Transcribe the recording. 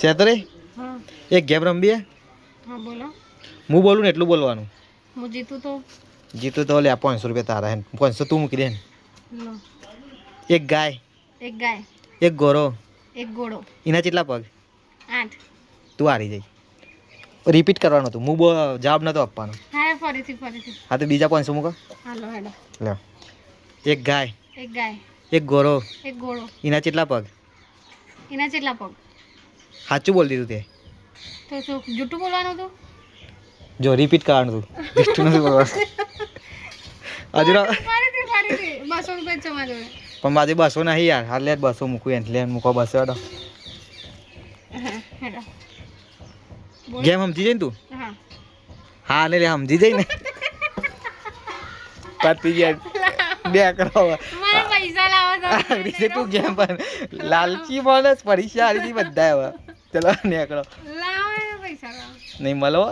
સેતરે હા એક ગેમ રમીએ. હા બોલો. હું બોલું ને એટલું બોલવાનું. હું જીતું તો જીતું તો લે 500 રૂપિયા તારા હે 500 તું મૂકી દે ને. લો. એક ગાય. એક ગાય. એક ગોરો. એક ઘોડો. એના કેટલા પગ? 8. તું હારી જઈ. રિપીટ કરવાનું હતું હું જવાબ નતો આપવાનો. હા ફરીથી. હા તો બીજા 500 મૂકો. હાલો હેડો. લે એક ગાય. એક ગાય. એક ગોરો. એક ઘોડો. એના કેટલા પગ? એના કેટલા પગ? સાચું બોલ દીધું તે. તો શું જૂઠું બોલવાનું હતું? જો રિપીટ કરવાનું હતું જૂઠું નથી બોલવાનું. હજુ ફરીથી 200 રૂપિયા જમા જોડે. પણ મારી 200 નહીં યાર. હાલ લે 200 મૂકું એટલે મૂકો 200 હેડો. હેડો. ગેમ સમજી જઈ ને તું? હા. હા ને લે સમજી જઈ ને. પતી ગયા બે કરાવો. મને પૈસા લાવો તો રીતે તું ગેમ પણ લાલચી માણસ પરીક્ષા હારી બધા હવે ચલો નીકળો. લાવો પૈસા લાવો. નહીં મળો